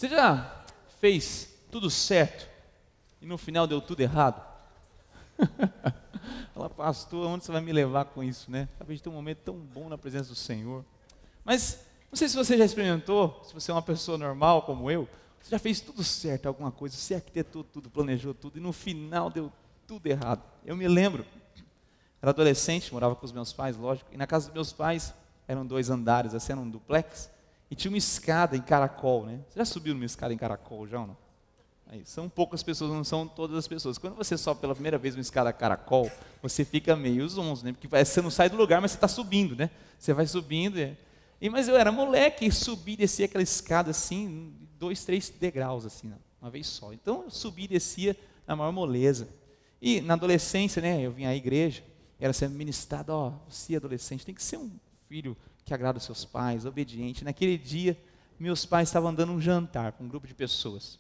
Você já fez tudo certo e no final deu tudo errado? Fala, pastor, onde você vai me levar com isso, né? Acabei de ter um momento tão bom na presença do Senhor. Mas, não sei se você já experimentou, se você é uma pessoa normal como eu, você já fez tudo certo, alguma coisa, você arquitetou tudo, planejou tudo e no final deu tudo errado. Eu me lembro, era adolescente, morava com os meus pais, lógico, e na casa dos meus pais eram 2 andares, assim, era um duplex, e tinha uma escada em caracol, né? Você já subiu numa escada em caracol já ou não? Aí, são poucas pessoas, não são todas as pessoas. Quando você sobe pela primeira vez uma escada caracol, você fica meio zonzo, né? Porque você não sai do lugar, mas você está subindo, né? Você vai subindo. Mas eu era moleque e subi e descia aquela escada assim, 2, 3 degraus, assim, uma vez só. Então eu subi e descia na maior moleza. E na adolescência, né? Eu vinha à igreja, era sendo ministrado, ó, você adolescente tem que ser um filho que agrada os seus pais, obediente. Naquele dia, meus pais estavam dando um jantar para um grupo de pessoas.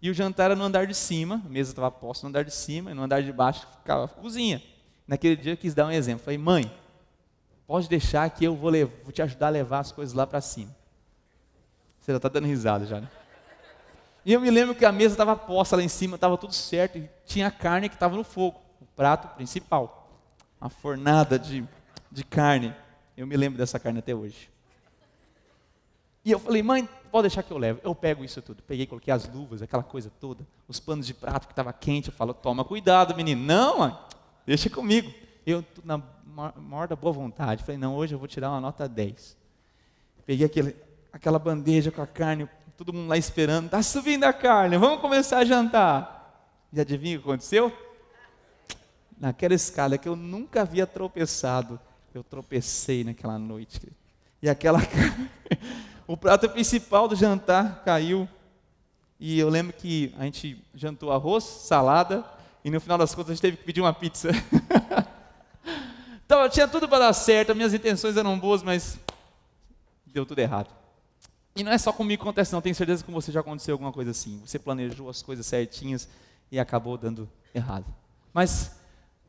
E o jantar era no andar de cima, a mesa estava posta no andar de cima, e no andar de baixo ficava a cozinha. Naquele dia eu quis dar um exemplo. Falei, mãe, pode deixar que eu vou te ajudar a levar as coisas lá para cima. Você já está dando risada já, né? E eu me lembro que a mesa estava posta lá em cima, estava tudo certo, e tinha a carne que estava no fogo, o prato principal. Uma fornada de carne. Eu me lembro dessa carne até hoje. E eu falei, mãe, pode deixar que eu levo. Eu pego isso tudo. Peguei, coloquei as luvas, aquela coisa toda, os panos de prato que estava quente. Eu falo, toma cuidado, menino. Não, mãe, deixa comigo. Eu, na maior da boa vontade, falei, não, hoje eu vou tirar uma nota 10. Peguei aquela bandeja com a carne, todo mundo lá esperando. Está subindo a carne, vamos começar a jantar. E adivinha o que aconteceu? Naquela escada que eu nunca havia tropeçado, eu tropecei naquela noite. E aquela o prato principal do jantar caiu. E eu lembro que a gente jantou arroz, salada, e no final das contas a gente teve que pedir uma pizza. Então, tinha tudo para dar certo, minhas intenções eram boas, mas deu tudo errado. E não é só comigo que acontece não, tenho certeza que com você já aconteceu alguma coisa assim. Você planejou as coisas certinhas e acabou dando errado. Mas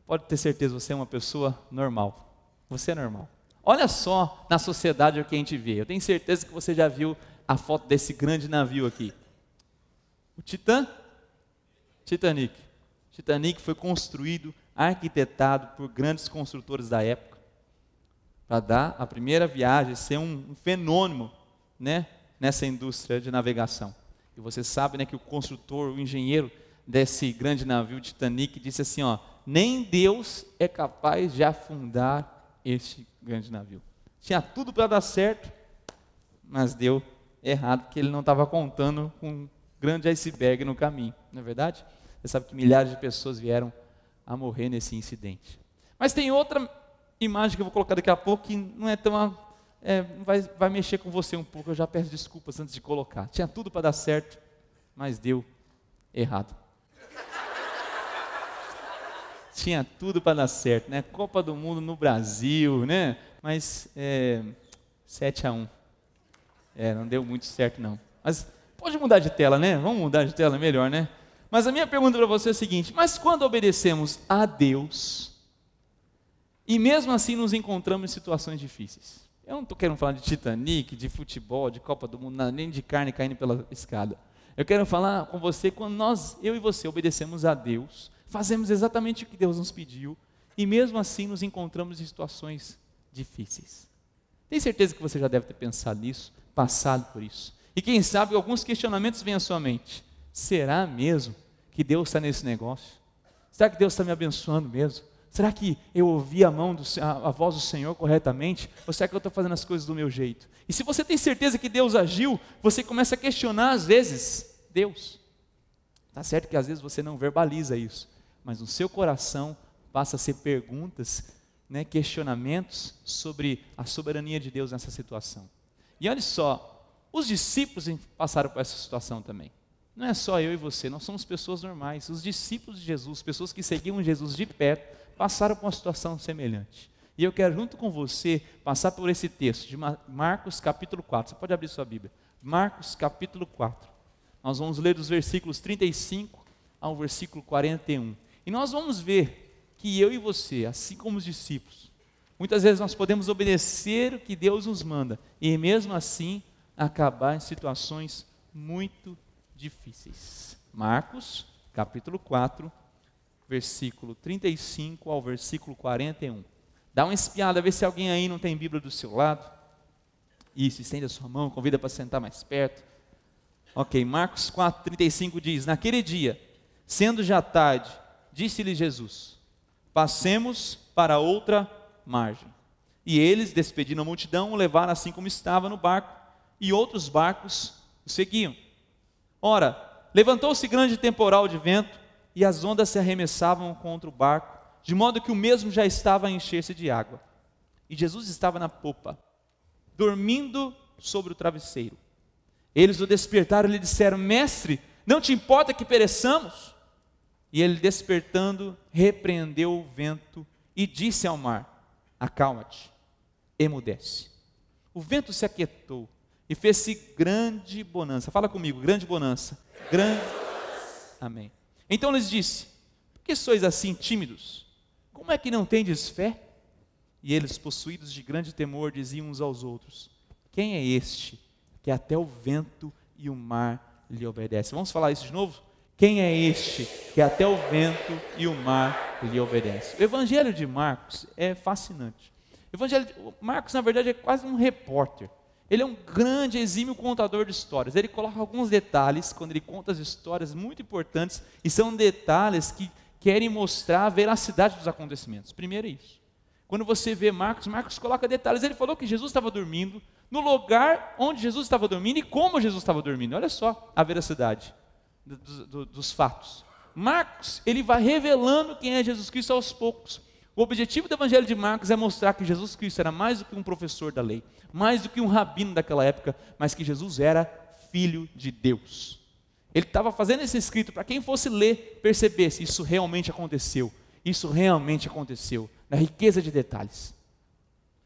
pode ter certeza, você é uma pessoa normal. Você é normal. Olha só na sociedade o que a gente vê. Eu tenho certeza que você já viu a foto desse grande navio aqui. O Titanic. Titanic foi construído, arquitetado por grandes construtores da época, para dar a primeira viagem, ser um fenômeno, né, nessa indústria de navegação. E você sabe, né, que o construtor, o engenheiro desse grande navio Titanic disse assim, ó, nem Deus é capaz de afundar este grande navio. Tinha tudo para dar certo, mas deu errado, porque ele não estava contando com um grande iceberg no caminho, não é verdade? Você sabe que milhares de pessoas vieram a morrer nesse incidente. Mas tem outra imagem que eu vou colocar daqui a pouco, que não é tão... vai mexer com você um pouco, eu já peço desculpas antes de colocar. Tinha tudo para dar certo, mas deu errado. Tinha tudo para dar certo, né? Copa do Mundo no Brasil, né? Mas 7-1. Não deu muito certo não. Mas pode mudar de tela, né? Vamos mudar de tela, melhor, né? Mas a minha pergunta para você é a seguinte, mas quando obedecemos a Deus, e mesmo assim nos encontramos em situações difíceis? Eu não estou querendo falar de Titanic, de futebol, de Copa do Mundo, nem de carne caindo pela escada. Eu quero falar com você quando eu e você obedecemos a Deus, fazemos exatamente o que Deus nos pediu, e mesmo assim nos encontramos em situações difíceis. Tenho certeza que você já deve ter pensado nisso, passado por isso. E quem sabe alguns questionamentos vêm à sua mente. Será mesmo que Deus está nesse negócio? Será que Deus está me abençoando mesmo? Será que eu ouvi a voz do Senhor corretamente? Ou será que eu estou fazendo as coisas do meu jeito? E se você tem certeza que Deus agiu, você começa a questionar às vezes Deus. Está certo que às vezes você não verbaliza isso, mas no seu coração passa a ser perguntas, né, questionamentos sobre a soberania de Deus nessa situação. E olha só, os discípulos passaram por essa situação também. Não é só eu e você, nós somos pessoas normais. Os discípulos de Jesus, pessoas que seguiam Jesus de perto, passaram por uma situação semelhante. E eu quero junto com você passar por esse texto de Marcos capítulo 4. Você pode abrir sua Bíblia. Marcos capítulo 4. Nós vamos ler dos versículos 35 ao versículo 41. E nós vamos ver que eu e você, assim como os discípulos, muitas vezes nós podemos obedecer o que Deus nos manda e mesmo assim acabar em situações muito difíceis. Marcos, capítulo 4, versículo 35 ao versículo 41. Dá uma espiada, vê se alguém aí não tem Bíblia do seu lado. Isso, estende a sua mão, convida para sentar mais perto. Ok, Marcos 4, 35 diz: naquele dia, sendo já tarde, disse-lhe Jesus: passemos para outra margem. E eles, despedindo a multidão, o levaram assim como estava no barco, e outros barcos o seguiam. Ora, levantou-se grande temporal de vento, e as ondas se arremessavam contra o barco, de modo que o mesmo já estava a encher-se de água. E Jesus estava na popa, dormindo sobre o travesseiro. Eles o despertaram e lhe disseram: mestre, não te importa que pereçamos? E ele, despertando, repreendeu o vento e disse ao mar: acalma-te, emudece. O vento se aquietou e fez-se grande bonança. Fala comigo, grande bonança. Grande. Amém. Então lhes disse: por que sois assim tímidos? Como é que não tendes fé? E eles, possuídos de grande temor, diziam uns aos outros: quem é este que até o vento e o mar lhe obedecem? Vamos falar isso de novo? Quem é este que até o vento e o mar lhe obedecem? O Evangelho de Marcos é fascinante. O Evangelho de Marcos, na verdade, é quase um repórter. Ele é um grande, exímio contador de histórias. Ele coloca alguns detalhes, quando ele conta as histórias muito importantes, e são detalhes que querem mostrar a veracidade dos acontecimentos. Primeiro é isso. Quando você vê Marcos, Marcos coloca detalhes. Ele falou que Jesus estava dormindo, no lugar onde Jesus estava dormindo e como Jesus estava dormindo. Olha só a veracidade dos fatos. Marcos, ele vai revelando quem é Jesus Cristo aos poucos. O objetivo do Evangelho de Marcos é mostrar que Jesus Cristo era mais do que um professor da lei, mais do que um rabino daquela época, mas que Jesus era Filho de Deus. Ele estava fazendo esse escrito para quem fosse ler, percebesse: isso realmente aconteceu, isso realmente aconteceu, na riqueza de detalhes.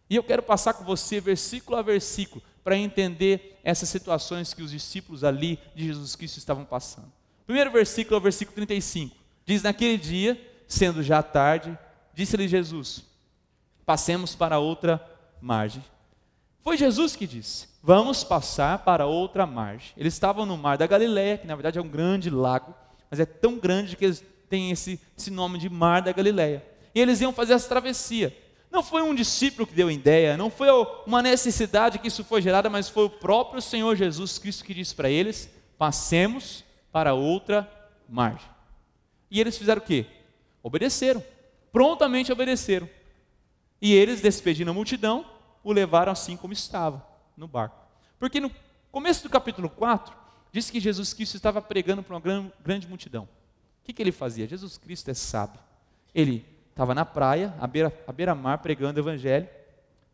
E eu quero passar com você versículo a versículo, para entender essas situações que os discípulos ali de Jesus Cristo estavam passando. Primeiro versículo é o versículo 35, diz: naquele dia, sendo já tarde, disse-lhe Jesus: passemos para outra margem. Foi Jesus que disse: vamos passar para outra margem. Eles estavam no mar da Galileia, que na verdade é um grande lago, mas é tão grande que eles têm esse nome de mar da Galileia. E eles iam fazer essa travessia. Não foi um discípulo que deu a ideia, não foi uma necessidade que isso foi gerada, mas foi o próprio Senhor Jesus Cristo que disse para eles: passemos para outra margem. E eles fizeram o quê? Obedeceram, prontamente obedeceram. E eles, despedindo a multidão, o levaram assim como estava, no barco. Porque no começo do capítulo 4, diz que Jesus Cristo estava pregando para uma grande multidão. O que ele fazia? Jesus Cristo é sábio. Ele estava na praia, à beira-mar, pregando o evangelho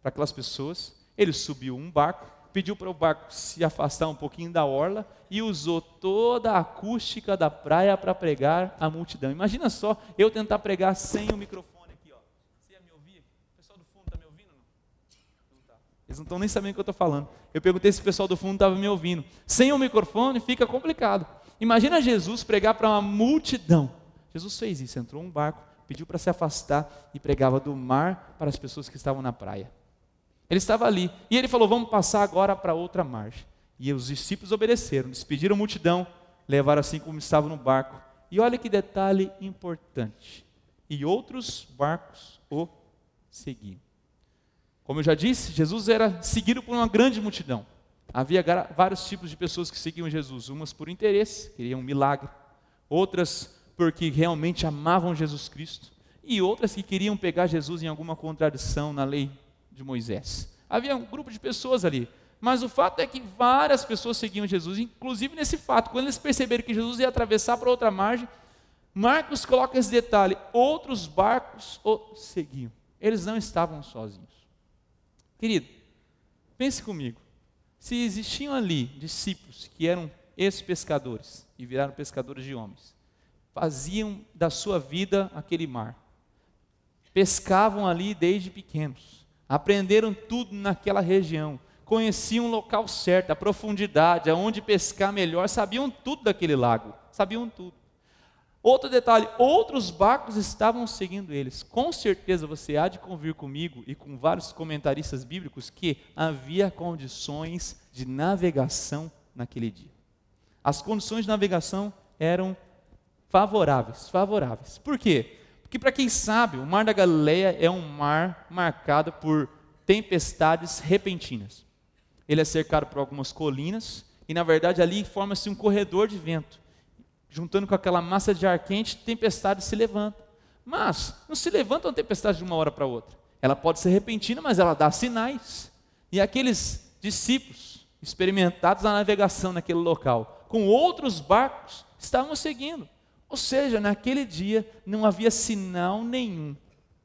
para aquelas pessoas. Ele subiu um barco, pediu para o barco se afastar um pouquinho da orla e usou toda a acústica da praia para pregar a multidão. Imagina só eu tentar pregar sem o microfone aqui, ó. Você ia me ouvir? O pessoal do fundo está me ouvindo? Não está. Eles não estão nem sabendo o que eu estou falando. Eu perguntei se o pessoal do fundo estava me ouvindo. Sem o microfone fica complicado. Imagina Jesus pregar para uma multidão. Jesus fez isso, entrou um barco, pediu para se afastar e pregava do mar para as pessoas que estavam na praia. Ele estava ali e ele falou: vamos passar agora para outra margem. E os discípulos obedeceram, despediram a multidão, levaram assim como estavam no barco. E olha que detalhe importante: e outros barcos o seguiam. Como eu já disse, Jesus era seguido por uma grande multidão. Havia vários tipos de pessoas que seguiam Jesus, umas por interesse, queriam um milagre, outras porque realmente amavam Jesus Cristo, e outras que queriam pegar Jesus em alguma contradição na lei de Moisés. Havia um grupo de pessoas ali, mas o fato é que várias pessoas seguiam Jesus, inclusive nesse fato, quando eles perceberam que Jesus ia atravessar para outra margem, Marcos coloca esse detalhe: outros barcos o seguiam. Eles não estavam sozinhos. Querido, pense comigo, se existiam ali discípulos que eram ex-pescadores e viraram pescadores de homens, faziam da sua vida aquele mar, pescavam ali desde pequenos, aprenderam tudo naquela região, conheciam o local certo, a profundidade, aonde pescar melhor, sabiam tudo daquele lago, sabiam tudo. Outro detalhe: outros barcos estavam seguindo eles. Com certeza você há de convir comigo e com vários comentaristas bíblicos que havia condições de navegação naquele dia. As condições de navegação eram favoráveis. Por quê? Porque, para quem sabe, o Mar da Galileia é um mar marcado por tempestades repentinas. Ele é cercado por algumas colinas e, na verdade, ali forma-se um corredor de vento. Juntando com aquela massa de ar quente, tempestades se levantam. Mas não se levanta uma tempestade de uma hora para outra. Ela pode ser repentina, mas ela dá sinais. E aqueles discípulos experimentados na navegação naquele local, com outros barcos, estavam seguindo. Ou seja, naquele dia não havia sinal nenhum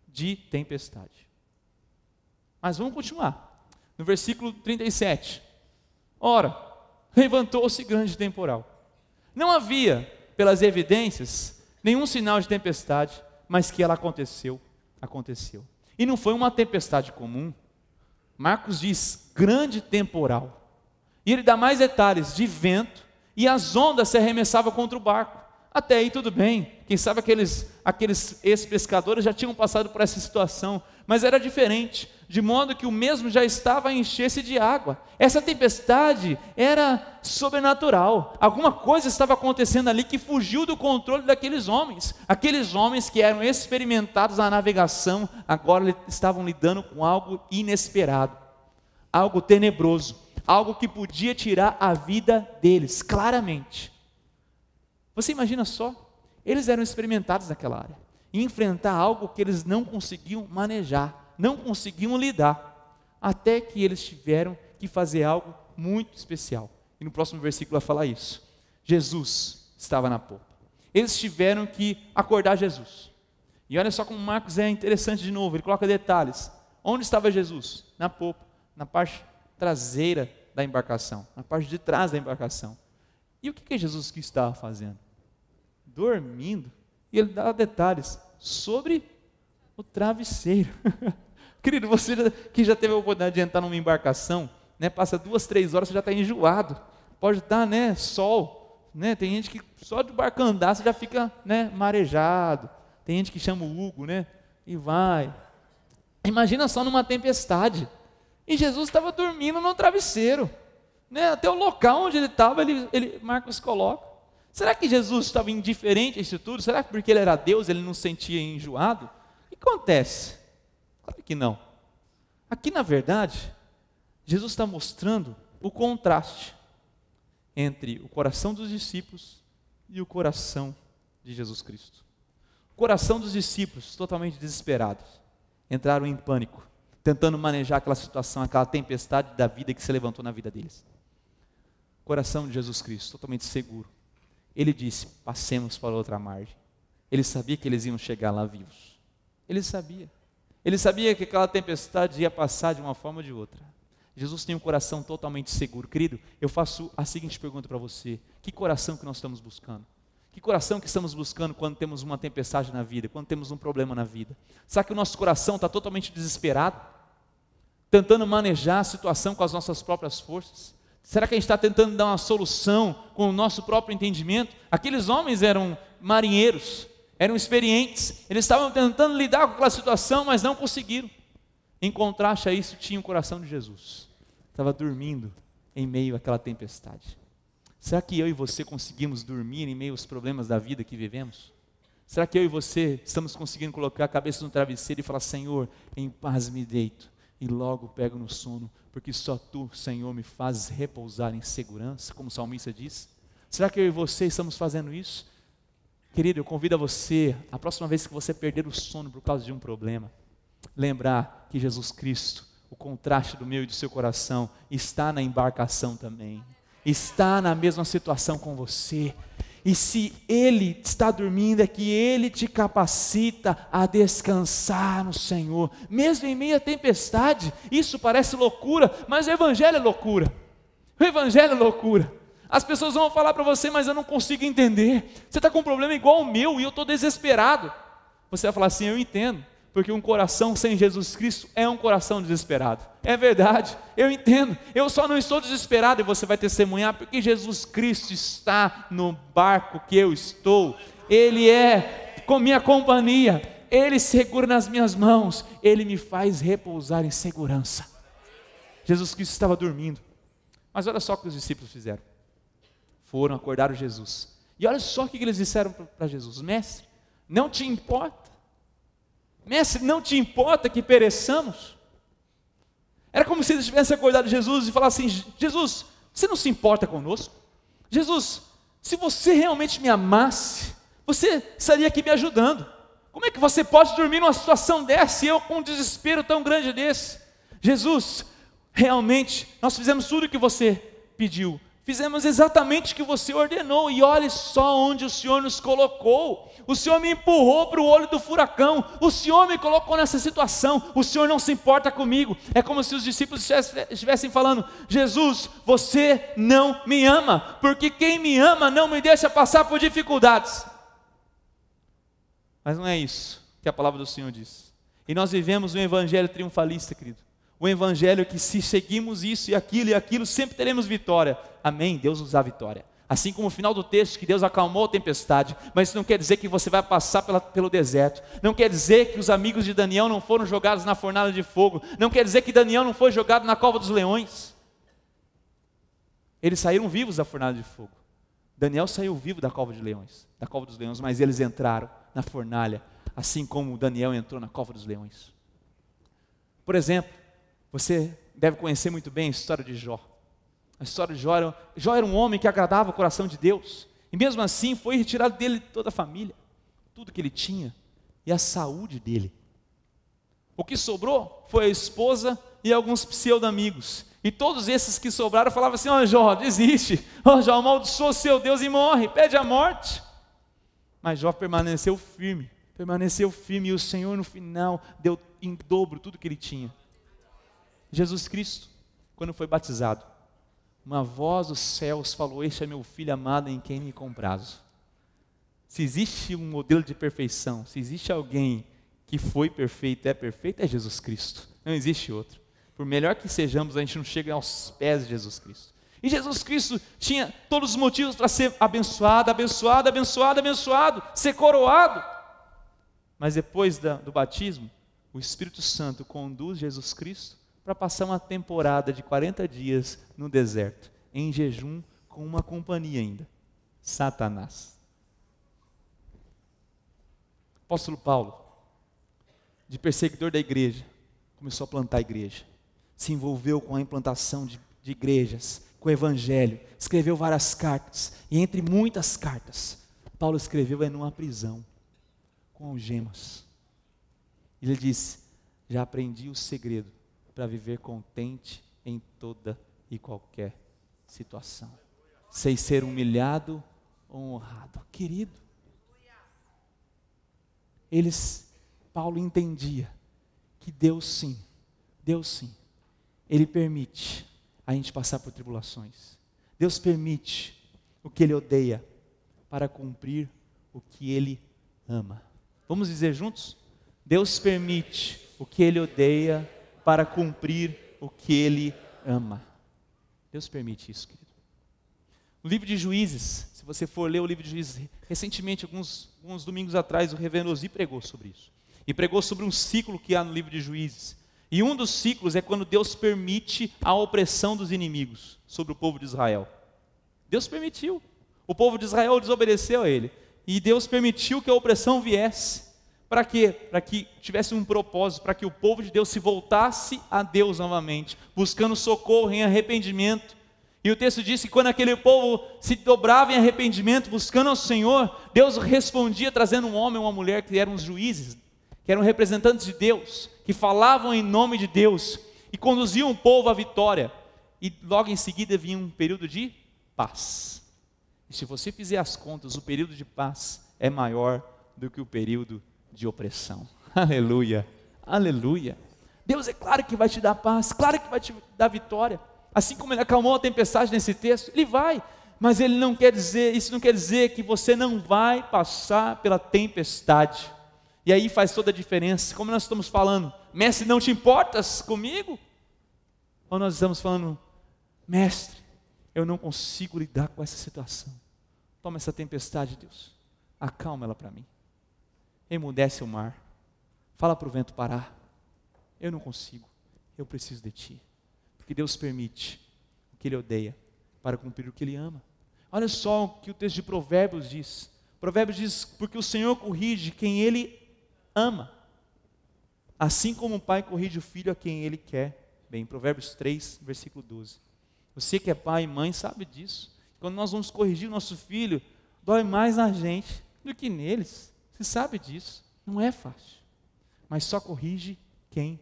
de tempestade. Mas vamos continuar. No versículo 37. Ora, levantou-se grande temporal. Não havia, pelas evidências, nenhum sinal de tempestade, mas que ela aconteceu. E não foi uma tempestade comum. Marcos diz grande temporal. E ele dá mais detalhes de vento, e as ondas se arremessavam contra o barco. Até aí tudo bem. Quem sabe aqueles ex-pescadores já tinham passado por essa situação, mas era diferente, de modo que o mesmo já estava a encher-se de água. Essa tempestade era sobrenatural. Alguma coisa estava acontecendo ali que fugiu do controle daqueles homens. Aqueles homens que eram experimentados na navegação, agora estavam lidando com algo inesperado, algo tenebroso, algo que podia tirar a vida deles, claramente. Você imagina só, eles eram experimentados naquela área, e enfrentar algo que eles não conseguiam manejar, não conseguiam lidar, até que eles tiveram que fazer algo muito especial. E no próximo versículo vai falar isso. Jesus estava na popa. Eles tiveram que acordar Jesus. E olha só como Marcos é interessante de novo, ele coloca detalhes. Onde estava Jesus? Na popa, na parte traseira da embarcação, na parte de trás da embarcação. E o que Jesus estava fazendo? Dormindo. E ele dá detalhes sobre o travesseiro. Querido, você que já teve a oportunidade de entrar numa embarcação, né, passa 2, 3 horas, você já está enjoado. Pode estar, né, sol. Né, tem gente que só de barco andar você já fica, né, marejado. Tem gente que chama o Hugo, né, e vai. Imagina só numa tempestade. E Jesus estava dormindo no travesseiro. Né, até o local onde ele estava, Marcos coloca. Será que Jesus estava indiferente a isso tudo? Será que porque ele era Deus, ele não se sentia enjoado? O que acontece? Claro que não. Aqui, na verdade, Jesus está mostrando o contraste entre o coração dos discípulos e o coração de Jesus Cristo. O coração dos discípulos, totalmente desesperados, entraram em pânico, tentando manejar aquela situação, aquela tempestade da vida que se levantou na vida deles. O coração de Jesus Cristo, totalmente seguro. Ele disse, passemos para outra margem. Ele sabia que eles iam chegar lá vivos. Ele sabia que aquela tempestade ia passar de uma forma ou de outra. Jesus tem um coração totalmente seguro. Querido, eu faço a seguinte pergunta para você: que coração que nós estamos buscando? Que coração que estamos buscando quando temos uma tempestade na vida, quando temos um problema na vida? Será que o nosso coração está totalmente desesperado? Tentando manejar a situação com as nossas próprias forças? Será que a gente está tentando dar uma solução com o nosso próprio entendimento? Aqueles homens eram marinheiros, eram experientes, eles estavam tentando lidar com aquela situação, mas não conseguiram. Em contraste a isso, tinha o coração de Jesus, estava dormindo em meio àquela tempestade. Será que eu e você conseguimos dormir em meio aos problemas da vida que vivemos? Será que eu e você estamos conseguindo colocar a cabeça no travesseiro e falar, Senhor, em paz me deito e logo pego no sono, porque só Tu, Senhor, me fazes repousar em segurança, como o salmista diz? Será que eu e você estamos fazendo isso? Querido, eu convido a você, a próxima vez que você perder o sono por causa de um problema, lembrar que Jesus Cristo, o contraste do meu e do seu coração, está na embarcação também, está na mesma situação com você. E se Ele está dormindo, é que Ele te capacita a descansar no Senhor, mesmo em meio à tempestade. Isso parece loucura, mas o Evangelho é loucura. O Evangelho é loucura. As pessoas vão falar para você, mas eu não consigo entender. Você está com um problema igual ao meu e eu estou desesperado. Você vai falar assim, eu entendo, porque um coração sem Jesus Cristo é um coração desesperado. É verdade, eu entendo, eu só não estou desesperado, e você vai testemunhar, porque Jesus Cristo está no barco que eu estou, Ele é com minha companhia, Ele segura nas minhas mãos, Ele me faz repousar em segurança. Jesus Cristo estava dormindo, mas olha só o que os discípulos fizeram. Foram, acordaram Jesus. E olha só o que eles disseram para Jesus: mestre, não te importa? Mestre, não te importa que pereçamos? Era como se eles tivessem acordado Jesus e falassem: Jesus, você não se importa conosco? Jesus, se você realmente me amasse, você estaria aqui me ajudando. Como é que você pode dormir numa situação dessa e eu com um desespero tão grande desse? Jesus, realmente nós fizemos tudo o que você pediu, fizemos exatamente o que você ordenou, e olhe só onde o Senhor nos colocou. O Senhor me empurrou para o olho do furacão, o Senhor me colocou nessa situação, o Senhor não se importa comigo. É como se os discípulos estivessem falando: Jesus, você não me ama, porque quem me ama não me deixa passar por dificuldades. Mas não é isso que a palavra do Senhor diz. E nós vivemos um evangelho triunfalista, querido. Um evangelho que, se seguimos isso e aquilo, sempre teremos vitória. Amém? Deus nos dá vitória. Assim como o final do texto, que Deus acalmou a tempestade. Mas isso não quer dizer que você vai passar pelo deserto. Não quer dizer que os amigos de Daniel não foram jogados na fornalha de fogo. Não quer dizer que Daniel não foi jogado na cova dos leões. Eles saíram vivos da fornalha de fogo. Daniel saiu vivo da cova dos leões, mas eles entraram na fornalha, assim como Daniel entrou na cova dos leões. Por exemplo, você deve conhecer muito bem a história de Jó. A história de Jó era um homem que agradava o coração de Deus, e mesmo assim foi retirado dele toda a família, tudo que ele tinha, e a saúde dele. O que sobrou foi a esposa e alguns pseudo-amigos, e todos esses que sobraram falavam assim: ó Jó, desiste, ó Jó, amaldiçoa o seu Deus e morre, pede a morte. Mas Jó permaneceu firme, e o Senhor no final deu em dobro tudo que ele tinha. Jesus Cristo, quando foi batizado, uma voz dos céus falou: este é meu filho amado em quem me comprazo. Se existe um modelo de perfeição, se existe alguém que foi perfeito, é Jesus Cristo, não existe outro. Por melhor que sejamos, a gente não chega aos pés de Jesus Cristo. E Jesus Cristo tinha todos os motivos para ser abençoado, ser coroado. Mas depois do batismo, o Espírito Santo conduz Jesus Cristo para passar uma temporada de 40 dias no deserto, em jejum, com uma companhia ainda: Satanás. O apóstolo Paulo, de perseguidor da igreja, começou a plantar a igreja, se envolveu com a implantação de igrejas, com o evangelho, escreveu várias cartas, e entre muitas cartas, Paulo escreveu numa prisão, com algemas. Ele disse: já aprendi o segredo para viver contente em toda e qualquer situação, sem ser humilhado ou honrado. Querido, Paulo entendia que Deus sim, Ele permite a gente passar por tribulações. Deus permite o que Ele odeia para cumprir o que Ele ama. Vamos dizer juntos? Deus permite o que Ele odeia para cumprir o que Ele ama. Deus permite isso, querido. No livro de Juízes, se você for ler o livro de Juízes, recentemente, alguns domingos atrás, o reverendo Ozzy pregou sobre isso. E pregou sobre um ciclo que há no livro de Juízes. E um dos ciclos é quando Deus permite a opressão dos inimigos sobre o povo de Israel. Deus permitiu. O povo de Israel desobedeceu a Ele. E Deus permitiu que a opressão viesse. Para quê? Para que tivesse um propósito, para que o povo de Deus se voltasse a Deus novamente, buscando socorro em arrependimento. E o texto diz que quando aquele povo se dobrava em arrependimento, buscando ao Senhor, Deus respondia trazendo um homem ou uma mulher que eram os juízes, que eram representantes de Deus, que falavam em nome de Deus e conduziam o povo à vitória. E logo em seguida vinha um período de paz. E se você fizer as contas, o período de paz é maior do que o período de opressão. Aleluia, aleluia. Deus é claro que vai te dar paz, claro que vai te dar vitória. Assim como Ele acalmou a tempestade nesse texto, Ele vai. Mas isso não quer dizer que você não vai passar pela tempestade. E aí faz toda a diferença. Como nós estamos falando: mestre, não te importas comigo? Ou nós estamos falando: mestre, eu não consigo lidar com essa situação. Toma essa tempestade, Deus, acalma ela para mim. Emudece o mar, fala para o vento parar. Eu não consigo, eu preciso de Ti. Porque Deus permite o que Ele odeia para cumprir o que Ele ama. Olha só o que o texto de Provérbios diz. Provérbios diz, porque o Senhor corrige quem Ele ama, assim como o pai corrige o filho a quem Ele quer bem. Provérbios 3, versículo 12. Você que é pai e mãe sabe disso. Quando nós vamos corrigir o nosso filho, dói mais na gente do que neles. Você sabe disso. Não é fácil. Mas só corrige quem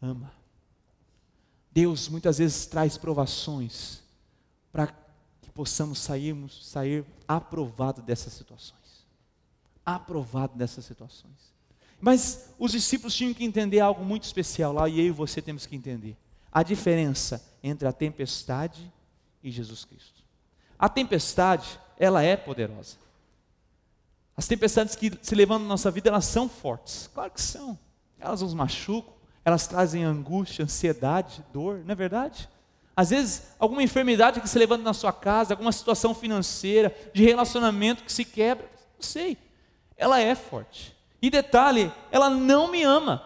ama. Deus muitas vezes traz provações para que possamos sair aprovado dessas situações. Aprovado dessas situações. Mas os discípulos tinham que entender algo muito especial lá, e eu e você temos que entender. A diferença entre a tempestade e Jesus Cristo. A tempestade, ela é poderosa. As tempestades que se levantam na nossa vida, elas são fortes. Claro que são. Elas nos machucam, elas trazem angústia, ansiedade, dor, não é verdade? Às vezes, alguma enfermidade que se levanta na sua casa, alguma situação financeira, de relacionamento que se quebra, não sei. Ela é forte. E detalhe, ela não me ama.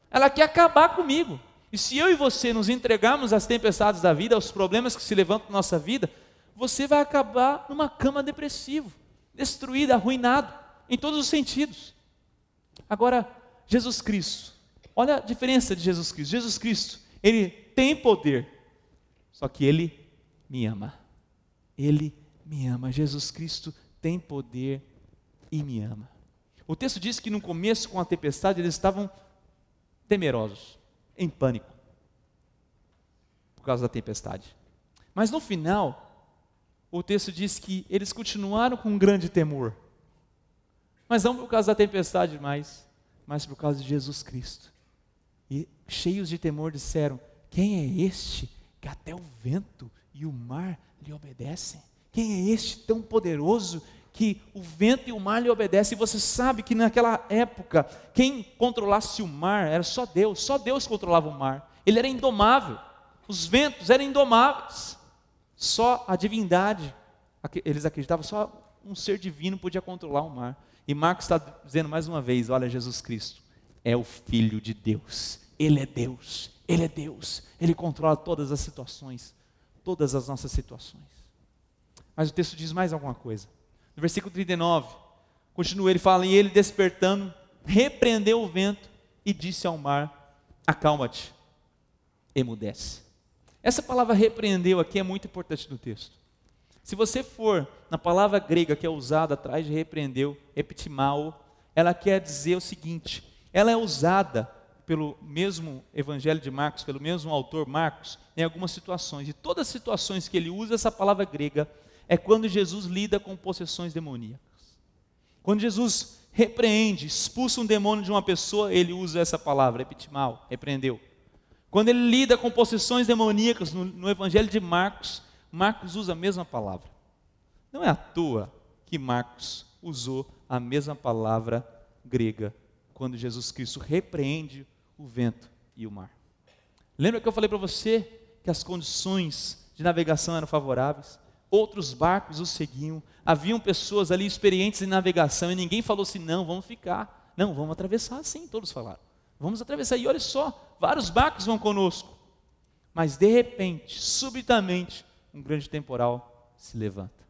Ela quer acabar comigo. E se eu e você nos entregarmos às tempestades da vida, aos problemas que se levantam na nossa vida, você vai acabar numa cama depressivo, destruído, arruinado, em todos os sentidos. Agora, Jesus Cristo, olha a diferença de Jesus Cristo. Jesus Cristo, Ele tem poder, só que Ele me ama. Ele me ama. Jesus Cristo tem poder e me ama. O texto diz que no começo, com a tempestade, eles estavam temerosos, em pânico, por causa da tempestade. Mas no final, o texto diz que eles continuaram com um grande temor, mas não por causa da tempestade mais, mas por causa de Jesus Cristo. E cheios de temor disseram: quem é este que até o vento e o mar lhe obedecem? Quem é este tão poderoso que o vento e o mar lhe obedecem? E você sabe que naquela época, quem controlasse o mar era só Deus controlava o mar. Ele era indomável, os ventos eram indomáveis. Só a divindade, eles acreditavam, só um ser divino podia controlar o mar. E Marcos está dizendo mais uma vez: olha, Jesus Cristo é o Filho de Deus, Ele é Deus, Ele é Deus, Ele controla todas as situações, todas as nossas situações. Mas o texto diz mais alguma coisa. No versículo 39, continua, ele fala: e ele despertando, repreendeu o vento e disse ao mar: acalma-te, emudece. Essa palavra repreendeu aqui é muito importante no texto. Se você for na palavra grega que é usada atrás de repreendeu, epitimao, ela quer dizer o seguinte: ela é usada pelo mesmo evangelho de Marcos, pelo mesmo autor Marcos, em algumas situações. E todas as situações que ele usa essa palavra grega é quando Jesus lida com possessões demoníacas. Quando Jesus repreende, expulsa um demônio de uma pessoa, ele usa essa palavra, epitimao, repreendeu. Quando ele lida com possessões demoníacas no evangelho de Marcos, Marcos usa a mesma palavra. Não é à toa que Marcos usou a mesma palavra grega quando Jesus Cristo repreende o vento e o mar. Lembra que eu falei para você que as condições de navegação eram favoráveis? Outros barcos os seguiam, haviam pessoas ali experientes em navegação e ninguém falou assim: não, vamos ficar, não, vamos atravessar. Sim, todos falaram, vamos atravessar. E olha só, vários barcos vão conosco. Mas de repente, subitamente, um grande temporal se levanta.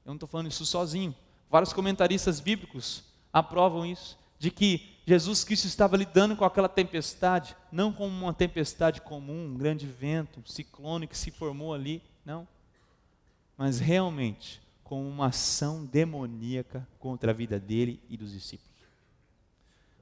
Eu não estou falando isso sozinho, vários comentaristas bíblicos aprovam isso, de que Jesus Cristo estava lidando com aquela tempestade, não como uma tempestade comum, um grande vento, um ciclone que se formou ali, não, mas realmente com uma ação demoníaca contra a vida dele e dos discípulos.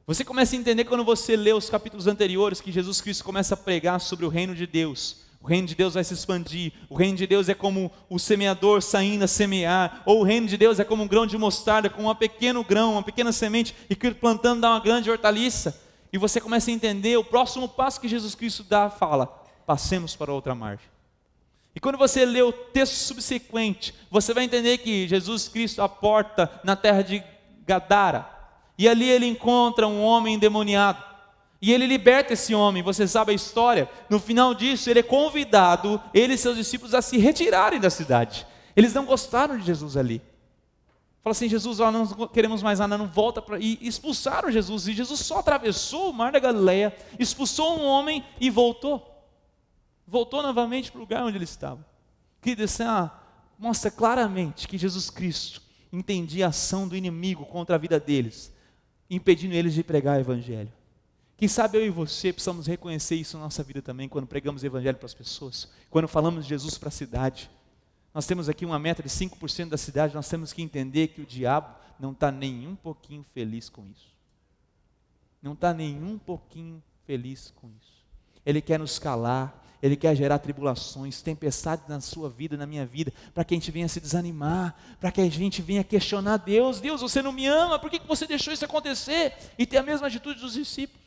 Você começa a entender quando você lê os capítulos anteriores que Jesus Cristo começa a pregar sobre o reino de Deus. O reino de Deus vai se expandir, o reino de Deus é como o semeador saindo a semear, ou o reino de Deus é como um grão de mostarda, com um pequeno grão, uma pequena semente, e que plantando dá uma grande hortaliça. E você começa a entender, o próximo passo que Jesus Cristo dá, fala: passemos para outra margem. E quando você lê o texto subsequente, você vai entender que Jesus Cristo aporta na terra de Gadara, e ali ele encontra um homem endemoniado, e ele liberta esse homem. Você sabe a história, no final disso ele é convidado, ele e seus discípulos, a se retirarem da cidade. Eles não gostaram de Jesus ali, fala assim: Jesus, ó, não queremos mais nada, não volta para... E expulsaram Jesus, e Jesus só atravessou o mar da Galileia, expulsou um homem e voltou novamente para o lugar onde ele estava. Que disse: mostra claramente que Jesus Cristo entendia a ação do inimigo contra a vida deles, impedindo eles de pregar o evangelho. Quem sabe eu e você precisamos reconhecer isso na nossa vida também, quando pregamos o evangelho para as pessoas, quando falamos de Jesus para a cidade. Nós temos aqui uma meta de 5% da cidade, nós temos que entender que o diabo não está nem um pouquinho feliz com isso. Não está nem um pouquinho feliz com isso. Ele quer nos calar, ele quer gerar tribulações, tempestades na sua vida, na minha vida, para que a gente venha se desanimar, para que a gente venha questionar Deus. Deus, você não me ama, por que você deixou isso acontecer? E ter a mesma atitude dos discípulos.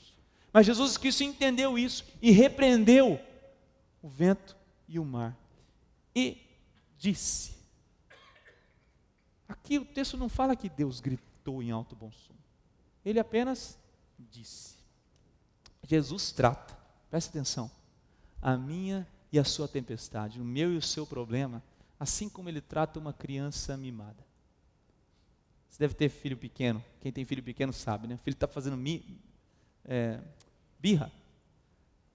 Mas Jesus Cristo entendeu isso e repreendeu o vento e o mar. E disse. Aqui o texto não fala que Deus gritou em alto bom som. Ele apenas disse. Jesus trata, presta atenção, a minha e a sua tempestade, o meu e o seu problema, assim como ele trata uma criança mimada. Você deve ter filho pequeno, quem tem filho pequeno sabe, né? O filho está fazendo birra.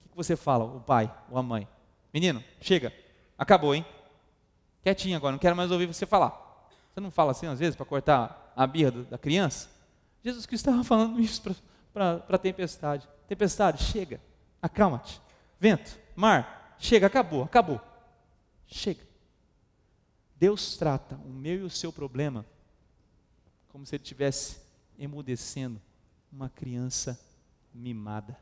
O que você fala, o pai ou a mãe? Menino, chega, acabou, hein? Quietinho agora, não quero mais ouvir você falar. Você não fala assim às vezes para cortar a birra da criança? Jesus Cristo estava falando isso para a tempestade. Tempestade, chega, acalma-te. Vento, mar, chega, acabou. Chega. Deus trata o meu e o seu problema como se ele estivesse emudecendo uma criança mimada.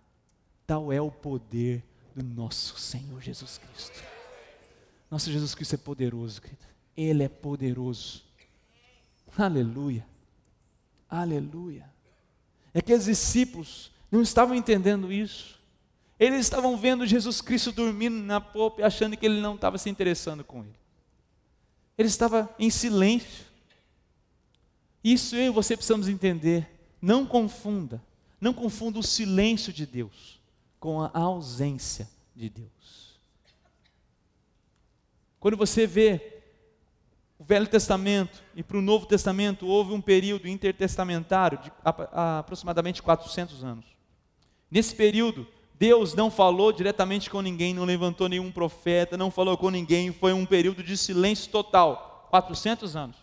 Tal é o poder do nosso Senhor Jesus Cristo. Nosso Jesus Cristo é poderoso, querido. Ele é poderoso. Aleluia. Aleluia. É que os discípulos não estavam entendendo isso. Eles estavam vendo Jesus Cristo dormindo na popa e achando que ele não estava se interessando com ele. Ele estava em silêncio. Isso eu e você precisamos entender. Não confunda o silêncio de Deus com a ausência de Deus. Quando você vê o Velho Testamento e para o Novo Testamento, houve um período intertestamentário de aproximadamente 400 anos. Nesse período, Deus não falou diretamente com ninguém, não levantou nenhum profeta, não falou com ninguém, foi um período de silêncio total, 400 anos.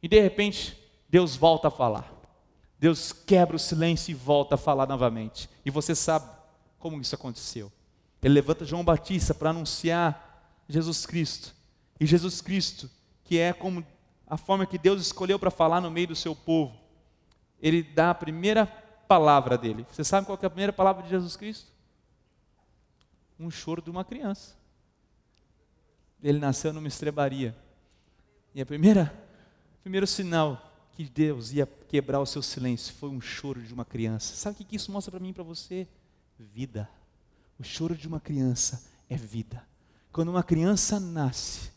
E de repente, Deus volta a falar. Deus quebra o silêncio e volta a falar novamente. E você sabe como isso aconteceu. Ele levanta João Batista para anunciar Jesus Cristo. E Jesus Cristo, que é como a forma que Deus escolheu para falar no meio do seu povo, ele dá a primeira palavra dele. Você sabe qual que é a primeira palavra de Jesus Cristo? Um choro de uma criança. Ele nasceu numa estrebaria. E o primeiro sinal que Deus ia quebrar o seu silêncio foi um choro de uma criança. Sabe o que isso mostra para mim e para você? Vida. O choro de uma criança é vida. Quando uma criança nasce,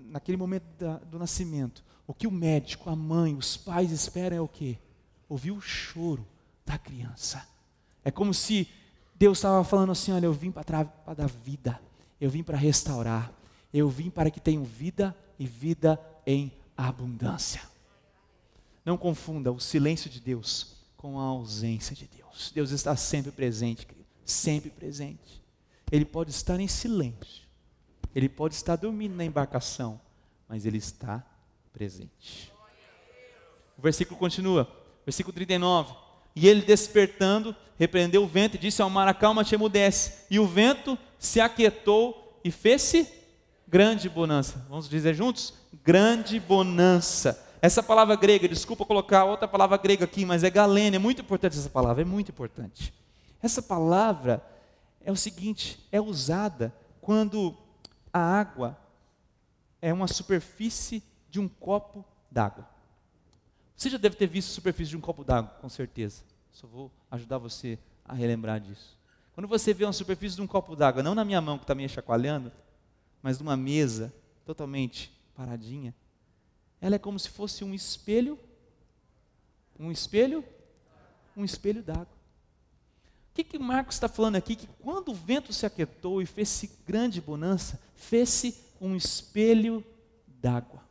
naquele momento do nascimento, o que o médico, a mãe, os pais esperam é o quê? Ouvir o choro da criança. É como se Deus estava falando assim, olha, eu vim para dar vida, eu vim para restaurar, eu vim para que tenham vida e vida em abundância. Não confunda o silêncio de Deus com a ausência de Deus. Deus está sempre presente, querido, sempre presente. Ele pode estar em silêncio, ele pode estar dormindo na embarcação, mas ele está presente. O versículo continua, versículo 39. E ele despertando, repreendeu o vento e disse ao mar, acalma-te, emudece. E o vento se aquietou e fez-se grande bonança. Vamos dizer juntos? Grande bonança. Essa palavra grega, desculpa colocar outra palavra grega aqui, mas é galene, é muito importante essa palavra, é muito importante. Essa palavra é o seguinte, é usada quando a água é uma superfície de um copo d'água. Você já deve ter visto a superfície de um copo d'água, com certeza. Só vou ajudar você a relembrar disso. Quando você vê uma superfície de um copo d'água, não na minha mão que está meio chacoalhando, mas numa mesa totalmente paradinha, ela é como se fosse um espelho d'água. O que Marcos está falando aqui? Que quando o vento se aquietou e fez-se grande bonança, fez-se um espelho d'água.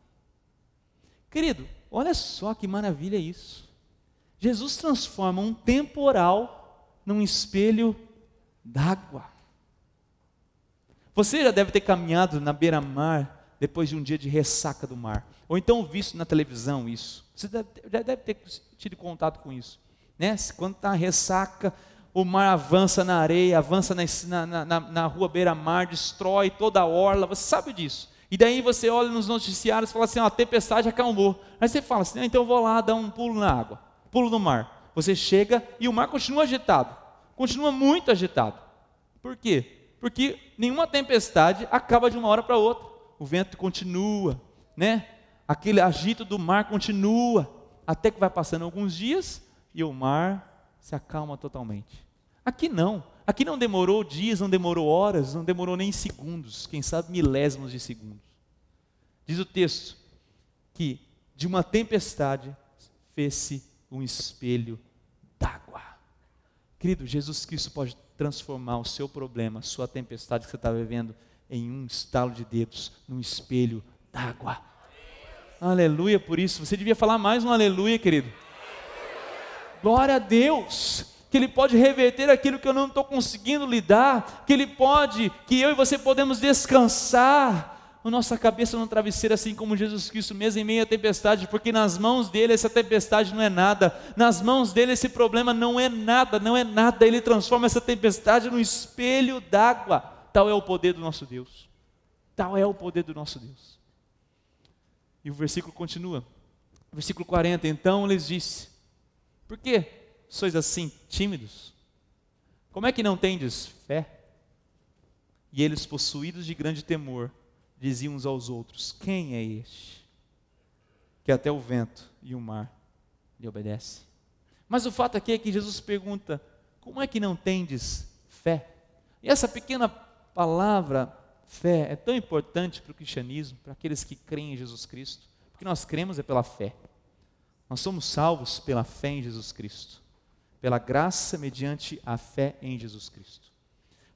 Querido, olha só que maravilha isso. Jesus transforma um temporal num espelho d'água. Você já deve ter caminhado na beira-mar depois de um dia de ressaca do mar, ou então visto na televisão isso. Você já deve ter tido contato com isso, né? Quando está ressaca, o mar avança na areia, avança na rua beira-mar, destrói toda a orla, você sabe disso. E daí você olha nos noticiários e fala assim, a tempestade acalmou. Aí você fala assim, então eu vou lá dar um pulo na água, pulo no mar. Você chega e o mar continua agitado, continua muito agitado. Por quê? Porque nenhuma tempestade acaba de uma hora para outra. O vento continua, né? Aquele agito do mar continua, até que vai passando alguns dias e o mar se acalma totalmente. Aqui não demorou dias, não demorou horas, não demorou nem segundos, quem sabe milésimos de segundos. Diz o texto que de uma tempestade fez-se um espelho d'água. Querido, Jesus Cristo pode transformar o seu problema, a sua tempestade que você está vivendo, em um estalo de dedos, num espelho d'água. Aleluia por isso. Você devia falar mais um aleluia, querido. Glória a Deus, que Ele pode reverter aquilo que eu não estou conseguindo lidar, que eu e você podemos descansar a nossa cabeça no travesseiro, assim como Jesus Cristo mesmo em meio à tempestade, porque nas mãos dele essa tempestade não é nada, nas mãos dele esse problema não é nada, Ele transforma essa tempestade num espelho d'água. Tal é o poder do nosso Deus, tal é o poder do nosso Deus. E o versículo continua, versículo 40, então lhes disse, por que sois assim tímidos? Como é que não tendes fé? E eles, possuídos de grande temor, diziam uns aos outros, quem é este, que até o vento e o mar lhe obedecem? Mas o fato aqui é que Jesus pergunta, como é que não tendes fé? E essa pequena palavra, fé, é tão importante para o cristianismo, para aqueles que creem em Jesus Cristo, porque nós cremos é pela fé. Nós somos salvos pela fé em Jesus Cristo, pela graça mediante a fé em Jesus Cristo.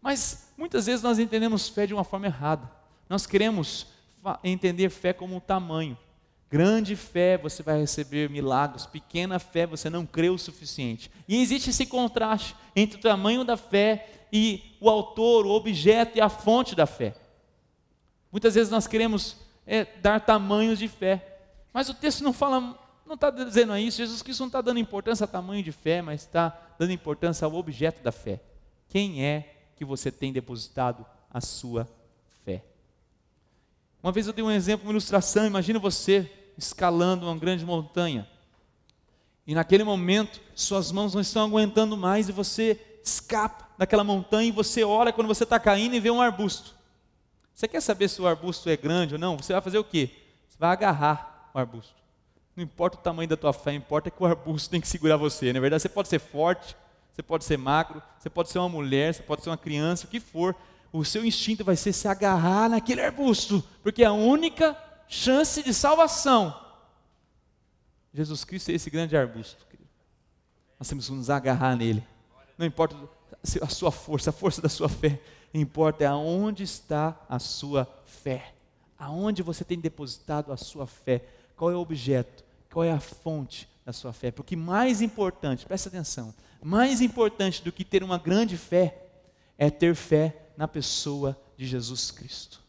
Mas muitas vezes nós entendemos fé de uma forma errada. Nós queremos entender fé como um tamanho. Grande fé você vai receber milagres, pequena fé você não crê o suficiente. E existe esse contraste entre o tamanho da fé e o autor, o objeto e a fonte da fé. Muitas vezes nós queremos dar tamanhos de fé, mas o texto não está dizendo isso. Jesus Cristo não está dando importância a tamanho de fé, mas está dando importância ao objeto da fé. Quem é que você tem depositado a sua fé? Uma vez eu dei um exemplo, uma ilustração. Imagina você escalando uma grande montanha, e naquele momento suas mãos não estão aguentando mais, e você escapa daquela montanha, e você olha quando você está caindo e vê um arbusto. Você quer saber se o arbusto é grande ou não? Você vai fazer o quê? Você vai agarrar o arbusto. Não importa o tamanho da tua fé, importa que o arbusto tem que segurar você. Na verdade, você pode ser forte, você pode ser magro, você pode ser uma mulher, você pode ser uma criança, o que for. O seu instinto vai ser se agarrar naquele arbusto, porque é a única chance de salvação. Jesus Cristo é esse grande arbusto, querido. Nós temos que nos agarrar nele. Não importa a sua força, a força da sua fé, importa aonde está a sua fé. Aonde você tem depositado a sua fé. Qual é o objeto? Qual é a fonte da sua fé? Porque mais importante, presta atenção, mais importante do que ter uma grande fé, é ter fé na pessoa de Jesus Cristo.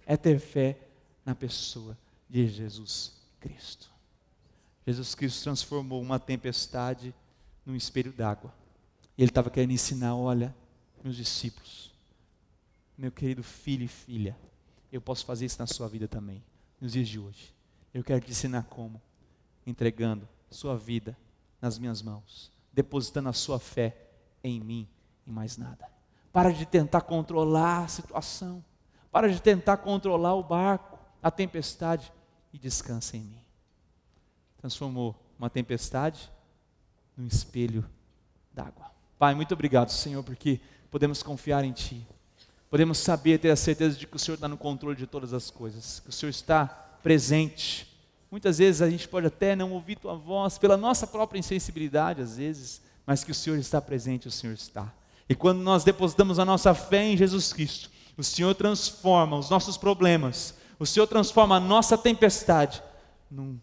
É ter fé na pessoa de Jesus Cristo. Jesus Cristo transformou uma tempestade num espelho d'água. Ele estava querendo ensinar, olha, meus discípulos, meu querido filho e filha, eu posso fazer isso na sua vida também, nos dias de hoje. Eu quero te ensinar como, entregando sua vida nas minhas mãos, depositando a sua fé em mim e mais nada. Para de tentar controlar a situação, para de tentar controlar o barco, a tempestade, e descansa em mim. Transformou uma tempestade num espelho d'água. Pai, muito obrigado, Senhor, porque podemos confiar em Ti. Podemos saber, ter a certeza de que o Senhor está no controle de todas as coisas, que o Senhor está presente. Muitas vezes a gente pode até não ouvir Tua voz, pela nossa própria insensibilidade às vezes, mas que o Senhor está presente, o Senhor está. E quando nós depositamos a nossa fé em Jesus Cristo, o Senhor transforma os nossos problemas, o Senhor transforma a nossa tempestade num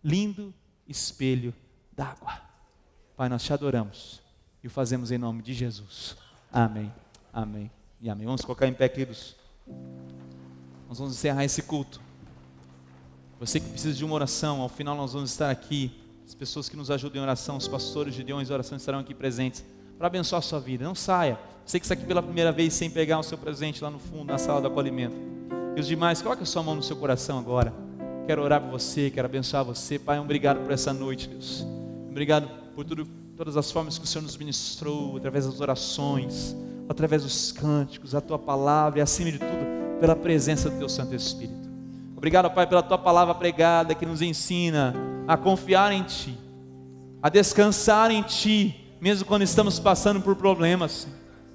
lindo espelho d'água. Pai, nós te adoramos e o fazemos em nome de Jesus. Amém, amém. e amém. Vamos colocar em pé, queridos. Nós vamos encerrar esse culto. Você que precisa de uma oração, ao final nós vamos estar aqui. As pessoas que nos ajudam em oração, os pastores de Gideões de oração estarão aqui presentes para abençoar a sua vida. Não saia. Você que está aqui pela primeira vez sem pegar o seu presente lá no fundo, na sala do acolhimento. E os demais, coloque a sua mão no seu coração agora. Quero orar por você, quero abençoar você. Pai, obrigado por essa noite, Deus. Obrigado por todas as formas que o Senhor nos ministrou, através das orações, através dos cânticos, a Tua palavra e acima de tudo, pela presença do Teu Santo Espírito. Obrigado, Pai, pela Tua palavra pregada que nos ensina a confiar em Ti, a descansar em Ti, mesmo quando estamos passando por problemas,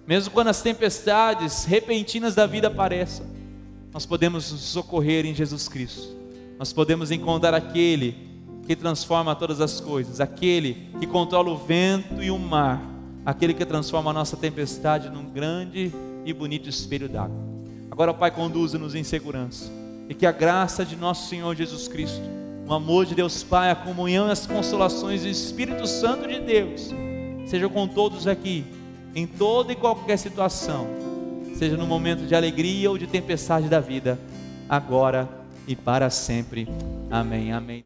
mesmo quando as tempestades repentinas da vida apareçam. Nós podemos nos socorrer em Jesus Cristo. Nós podemos encontrar aquele que transforma todas as coisas, aquele que controla o vento e o mar, aquele que transforma a nossa tempestade num grande e bonito espelho d'água. Agora, Pai, conduza-nos em segurança, e que a graça de nosso Senhor Jesus Cristo, o amor de Deus Pai, a comunhão e as consolações do Espírito Santo de Deus, sejam com todos aqui, em toda e qualquer situação, seja no momento de alegria ou de tempestade da vida, agora e para sempre. Amém, amém.